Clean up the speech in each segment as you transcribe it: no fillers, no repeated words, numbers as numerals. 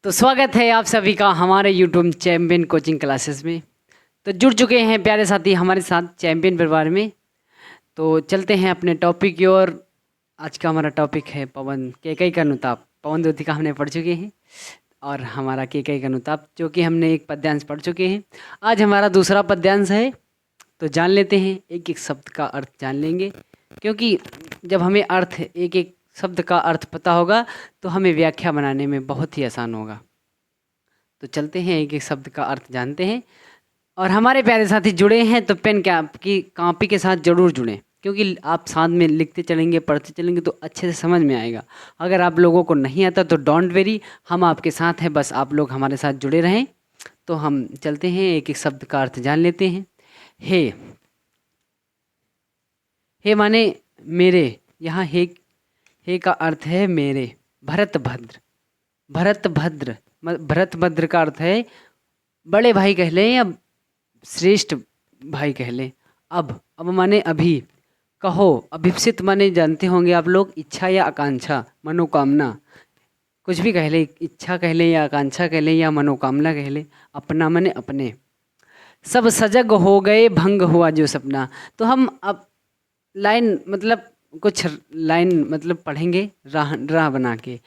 तो स्वागत है आप सभी का हमारे यूट्यूब चैम्पियन कोचिंग क्लासेस में। तो जुड़ चुके हैं प्यारे साथी हमारे साथ चैम्पियन परिवार में। तो चलते हैं अपने टॉपिक की ओर। आज का हमारा टॉपिक है पवन केकई का अनुताप। पवन द्योति का हमने पढ़ चुके हैं और हमारा केकई का अनुताप जो कि हमने एक पद्यांश पढ़ चुके हैं। आज हमारा दूसरा पद्यांश है, तो जान लेते हैं। एक एक शब्द का अर्थ जान लेंगे, क्योंकि जब हमें अर्थ एक एक शब्द का अर्थ पता होगा तो हमें व्याख्या बनाने में बहुत ही आसान होगा। तो चलते हैं, एक एक शब्द का अर्थ जानते हैं। और हमारे प्यारे साथी जुड़े हैं तो पेन क्या आपकी कॉपी के साथ ज़रूर जुड़ें, क्योंकि आप साथ में लिखते चलेंगे पढ़ते चलेंगे तो अच्छे से समझ में आएगा। अगर आप लोगों को नहीं आता तो डोंट वेरी, हम आपके साथ हैं, बस आप लोग हमारे साथ जुड़े रहें। तो हम चलते हैं, एक एक शब्द का अर्थ जान लेते हैं। हे, हे माने मेरे। यहाँ हे का अर्थ है मेरे। भरत भद्र, भरत भद्र भरत भद्र का अर्थ है बड़े भाई कह लें या श्रेष्ठ भाई कह लें। अब माने अभी। कहो, अभिप्सित माने जानते होंगे आप लोग, इच्छा या आकांक्षा, मनोकामना, कुछ भी कह लें, इच्छा कह लें या आकांक्षा कह लें या मनोकामना कह लें। अपना माने अपने। सब सजग हो गए भंग हुआ जो सपना। तो हम अब लाइन मतलब कुछ लाइन मतलब पढ़ेंगे राह राह बना के।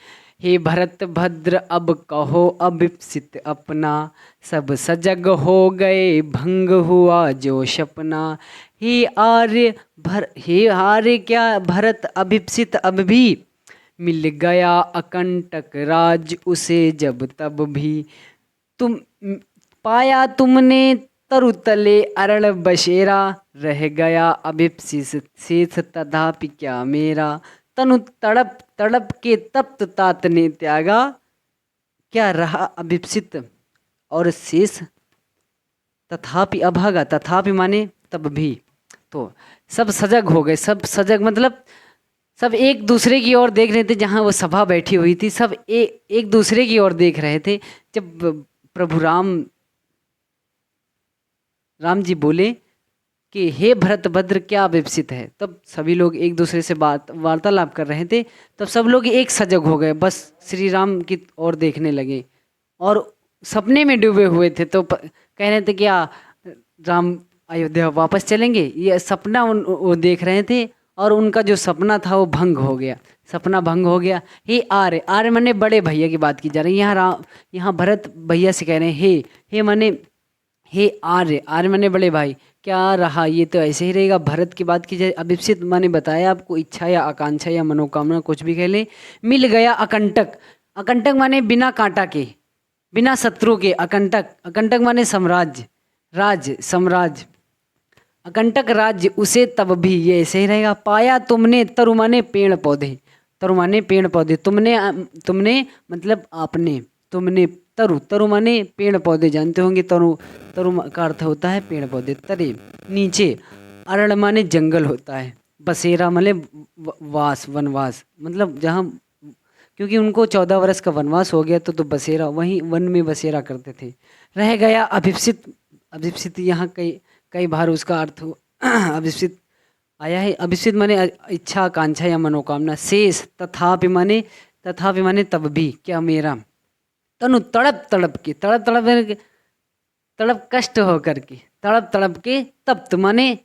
हे भरत भद्र अब कहो अभिप्सित अपना, सब सजग हो गए भंग हुआ जो सपना। हे आर्य क्या भरत अभिप्सित अब भी, मिल गया अकंटक राज उसे जब तब भी। तुम पाया तुमने तरुतले अरण बसेरा, रह गया अभिप्सित शेष तथापि क्या मेरा। तनु तड़प तड़प के तप्त तात ने त्यागा, क्या रहा अभिप्सित और शेष तथापि अभागा। तथापि माने तब भी। तो सब सजग हो गए, सब सजग मतलब सब एक दूसरे की ओर देख रहे थे। जहाँ वो सभा बैठी हुई थी सब एक दूसरे की ओर देख रहे थे। जब प्रभु राम जी बोले कि हे भरत भद्र क्या विपसित है, तब सभी लोग एक दूसरे से वार्तालाप कर रहे थे। तब सब लोग एक सजग हो गए, बस श्री राम की ओर देखने लगे और सपने में डूबे हुए थे। तो कह रहे थे क्या राम अयोध्या वापस चलेंगे, ये सपना वो देख रहे थे। और उनका जो सपना था वो भंग हो गया, सपना भंग हो गया। हे आर्य, आर्य माने बड़े भैया की बात की जा रही है। यहाँ भरत भैया से कह रहे हैं हे माने हे आर्य, आर्य माने बड़े भाई। क्या रहा, ये तो ऐसे ही रहेगा। भरत की बात की जाए, अभिप्सित माने बताया आपको, इच्छा या आकांक्षा या मनोकामना कुछ भी कह ले। मिल गया अकंटक, अकंटक माने बिना कांटा के, बिना शत्रु के। अकंटक, अकंटक माने साम्राज्य, राज, साम्राज्य। अकंटक राज्य उसे तब भी, ये ऐसे ही रहेगा। पाया तुमने, तरु माने पेड़ पौधे, तरु माने पेड़ पौधे। तुमने मतलब आपने, तुमने। तरु, तरु माने पेड़ पौधे, जानते होंगे तरु, तरु का अर्थ होता है पेड़ पौधे। तरे नीचे, अरण्य माने जंगल होता है। बसेरा माने वास, वनवास, मतलब जहाँ, क्योंकि उनको 14 वर्ष का वनवास हो गया तो बसेरा, वहीं वन में बसेरा करते थे। रह गया अभिप्सित, अभिप्सित यहाँ कई कई बार उसका अर्थ अभिप्सित आया है। अभिप्सित माने इच्छा आकांक्षा या मनोकामना। शेष, तथापि माने तब भी क्या मेरा। तनु तड़प तड़प के, तड़प तड़प तड़प कष्ट होकर के, तड़प तड़प के। तप्त माने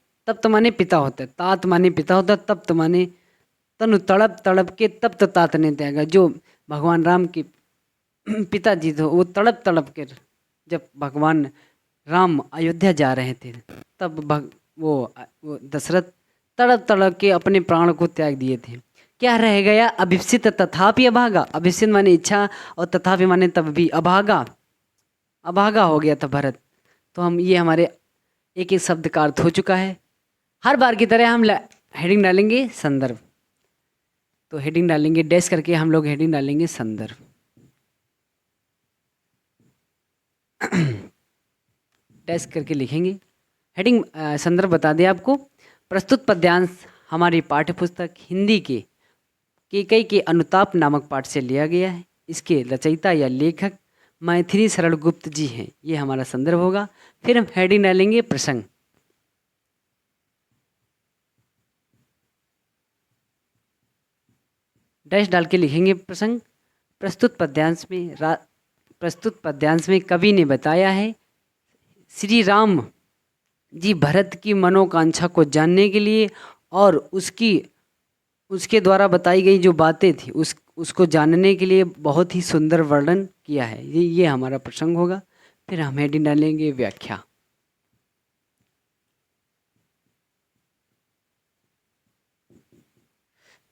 पिता होता है, तात माने पिता होता है, तप्त माने तनु तड़प तड़प के तप्त तात ने त्यागा। जो भगवान राम के पिताजी थे वो तड़प तड़प के, जब भगवान राम अयोध्या जा रहे थे तब वो दशरथ तड़प तड़प के अपने प्राण को त्याग दिए थे। क्या रह गया अभिप्सित तथापि अभागा। अभिप्सित माने इच्छा और तथापि माने तब भी। अभागा, अभागा हो गया था भरत। तो हम ये हमारे एक एक शब्द का अर्थ हो चुका है। हर बार की तरह हम हेडिंग डालेंगे संदर्भ। तो हेडिंग डालेंगे डैश करके, हम लोग हेडिंग डालेंगे संदर्भ। डैश करके लिखेंगे हेडिंग। संदर्भ बता दें आपको, प्रस्तुत पद्यांश हमारी पाठ्यपुस्तक हिंदी के केकई के अनुताप नामक पाठ से लिया गया है। इसके रचयिता या लेखक मैथिली शरण गुप्त जी हैं, ये हमारा संदर्भ होगा। फिर हम हेडिंग डालेंगे प्रसंग। डैश डाल के लिखेंगे प्रसंग। प्रस्तुत पद्यांश में प्रस्तुत पद्यांश में कवि ने बताया है श्री राम जी भरत की मनोकांक्षा को जानने के लिए और उसके द्वारा बताई गई जो बातें थी उसको जानने के लिए बहुत ही सुंदर वर्णन किया है। ये हमारा प्रसंग होगा। फिर हम हेडिंग डालेंगे व्याख्या।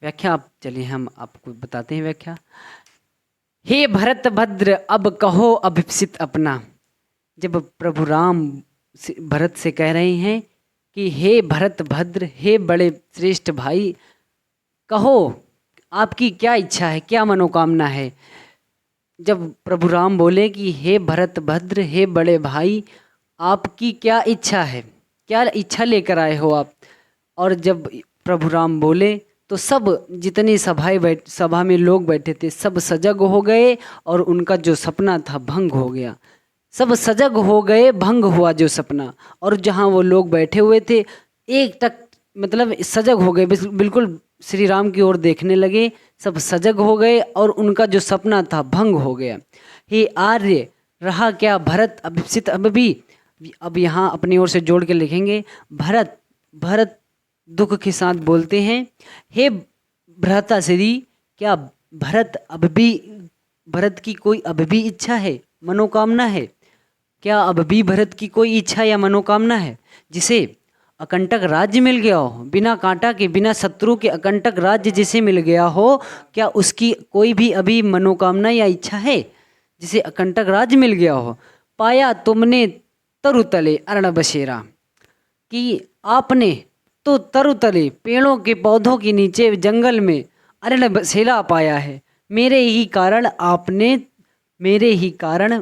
व्याख्या आप चलिए हम आपको बताते हैं व्याख्या। हे भरत भद्र अब कहो अभिप्सित अपना। जब प्रभु राम भरत से कह रहे हैं कि हे भरत भद्र, हे बड़े श्रेष्ठ भाई, कहो आपकी क्या इच्छा है, क्या मनोकामना है। जब प्रभु राम बोले कि हे भरत भद्र, हे बड़े भाई, आपकी क्या इच्छा है, क्या इच्छा लेकर आए हो आप। और जब प्रभु राम बोले तो सब जितनी सभा में लोग बैठे थे सब सजग हो गए और उनका जो सपना था भंग हो गया। सब सजग हो गए, भंग हुआ जो सपना। और जहाँ वो लोग बैठे हुए थे एक टक मतलब सजग हो गए, बिल्कुल श्री राम की ओर देखने लगे, सब सजग हो गए और उनका जो सपना था भंग हो गया। हे आर्य, रहा क्या भरत अभिप्सित अब भी। अब यहाँ अपनी ओर से जोड़ के लिखेंगे भरत दुख के साथ बोलते हैं, हे भ्राताश्री, क्या भरत की कोई अब भी इच्छा है, मनोकामना है। क्या अब भी भरत की कोई इच्छा या मनोकामना है। जिसे अकंटक राज्य मिल गया हो, बिना कांटा के, बिना शत्रु के अकंटक राज्य जिसे मिल गया हो, क्या उसकी कोई भी अभी मनोकामना या इच्छा है। जिसे अकंटक राज्य मिल गया हो। पाया तुमने तरुतले अर्ण बसेरा, कि आपने तो तरुतले पेड़ों के पौधों के नीचे जंगल में अरण बसेरा पाया है। मेरे ही कारण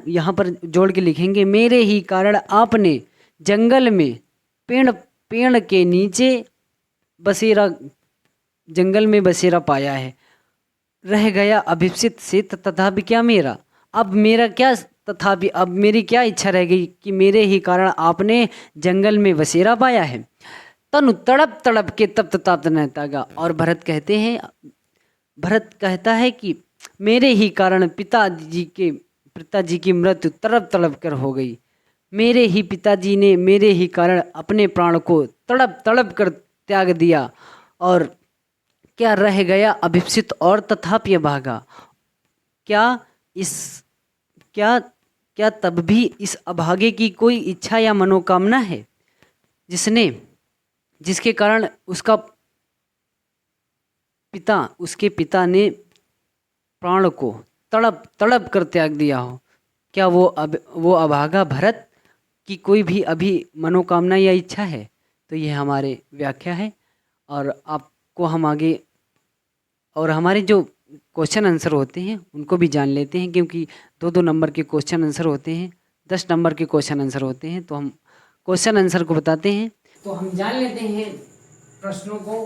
यहाँ पर जोड़ के लिखेंगे, मेरे ही कारण आपने जंगल में पेड़ के नीचे जंगल में बसेरा पाया है। रह गया अभिप्सित से तथापि क्या मेरा, अब मेरा क्या, तथापि अब मेरी क्या इच्छा रह गई कि मेरे ही कारण आपने जंगल में बसेरा पाया है। तनु तड़प तड़प के तप्त ताप्त न तागा। और भरत कहता है कि मेरे ही कारण पिताजी की मृत्यु तड़प तड़प कर हो गई। मेरे ही पिताजी ने मेरे ही कारण अपने प्राण को तड़प तड़प कर त्याग दिया। और क्या रह गया अभिप्सित और तथापि भागा। क्या तब भी इस अभागे की कोई इच्छा या मनोकामना है, जिसके कारण उसके पिता ने प्राण को तड़प तड़प कर त्याग दिया हो। क्या वो अभागा भरत की कोई भी अभी मनोकामना या इच्छा है। तो ये हमारे व्याख्या है। और आपको हम आगे और हमारे जो क्वेश्चन आंसर होते हैं उनको भी जान लेते हैं, क्योंकि 2-2 नंबर के क्वेश्चन आंसर होते हैं, 10 नंबर के क्वेश्चन आंसर होते हैं। तो हम क्वेश्चन आंसर को बताते हैं। तो हम जान लेते हैं प्रश्नों को,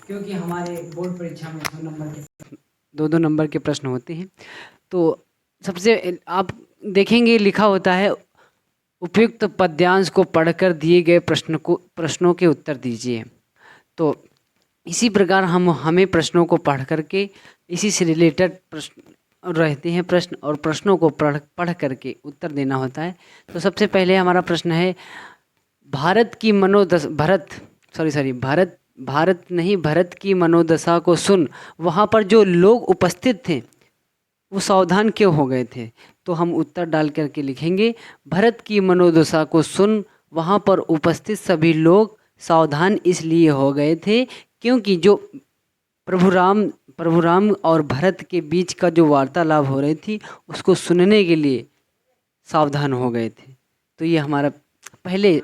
क्योंकि हमारे बोर्ड परीक्षा में 2-2 नंबर के प्रश्न होते हैं। तो सबसे आप देखेंगे लिखा होता है उपयुक्त पद्यांश को पढ़कर दिए गए प्रश्नों के उत्तर दीजिए। तो इसी प्रकार हमें प्रश्नों को पढ़ करके इसी से रिलेटेड प्रश्न रहते हैं और प्रश्नों को पढ़ करके उत्तर देना होता है। तो सबसे पहले हमारा प्रश्न है भारत की मनोदशा को सुन वहाँ पर जो लोग उपस्थित थे वो सावधान क्यों हो गए थे। तो हम उत्तर डाल करके लिखेंगे भरत की मनोदशा को सुन वहाँ पर उपस्थित सभी लोग सावधान इसलिए हो गए थे क्योंकि जो प्रभु राम और भरत के बीच का जो वार्तालाप हो रही थी उसको सुनने के लिए सावधान हो गए थे। तो ये हमारा पहले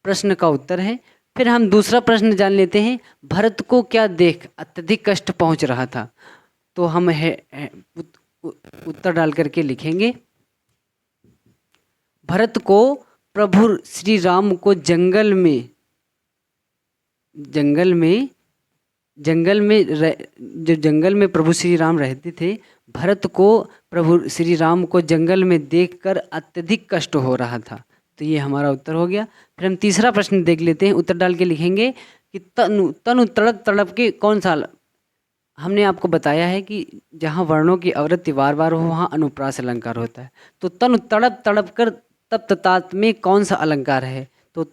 प्रश्न का उत्तर है। फिर हम दूसरा प्रश्न जान लेते हैं भरत को क्या देख अत्यधिक कष्ट पहुंच रहा था। तो हम उत्तर डाल करके लिखेंगे भरत को प्रभु श्री राम को जंगल में प्रभु श्री राम रहते थे, भरत को प्रभु श्री राम को जंगल में देखकर अत्यधिक कष्ट हो रहा था। तो ये हमारा उत्तर हो गया। फिर हम तीसरा प्रश्न देख लेते हैं। उत्तर डाल के लिखेंगे कि तनु तड़प तड़प के कौन सा हमने आपको बताया है कि जहाँ वर्णों की आवृत्ति बार बार हो वहाँ अनुप्रास अलंकार होता है। तो तनु तड़प तड़प कर तप ततात में कौन सा अलंकार है? तो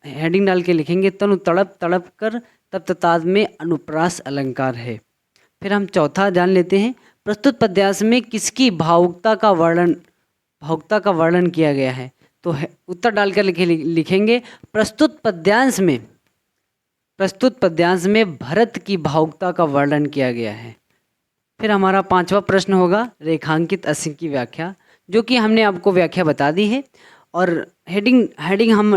हेडिंग डाल के लिखेंगे तनु तड़प तड़प कर तप ततात में अनुप्रास अलंकार है। फिर हम चौथा जान लेते हैं, प्रस्तुत पद्यांश में किसकी भावुकता का वर्णन किया गया है? तो उत्तर डालकर लिखेंगे प्रस्तुत पद्यांश में भरत की भावुकता का वर्णन किया गया है। फिर हमारा पांचवा प्रश्न होगा रेखांकित अस्य की व्याख्या, जो कि हमने आपको व्याख्या बता दी है। और हेडिंग हम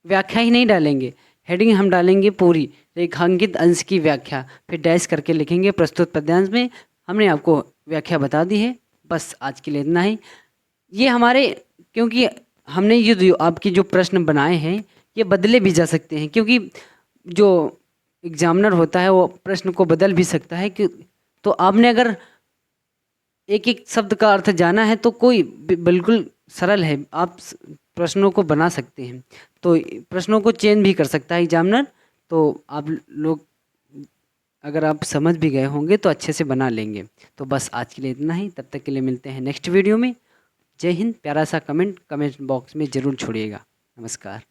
व्याख्या ही नहीं डालेंगे, हेडिंग हम डालेंगे पूरी रेखांकित अंश की व्याख्या, फिर डैश करके लिखेंगे प्रस्तुत पद्यांश में हमने आपको व्याख्या बता दी है। बस आज के लिए इतना ही। ये हमारे, क्योंकि हमने ये जो आपके जो प्रश्न बनाए हैं ये बदले भी जा सकते हैं, क्योंकि जो एग्जामिनर होता है वो प्रश्न को बदल भी सकता है कि, तो आपने अगर एक एक शब्द का अर्थ जाना है तो कोई बिल्कुल सरल है, आप प्रश्नों को बना सकते हैं। तो प्रश्नों को चेंज भी कर सकता है एग्जामिनर। तो आप लोग अगर आप समझ भी गए होंगे तो अच्छे से बना लेंगे। तो बस आज के लिए इतना ही, तब तक के लिए मिलते हैं नेक्स्ट वीडियो में। जय हिंद। प्यारा सा कमेंट बॉक्स में ज़रूर छोड़िएगा। नमस्कार।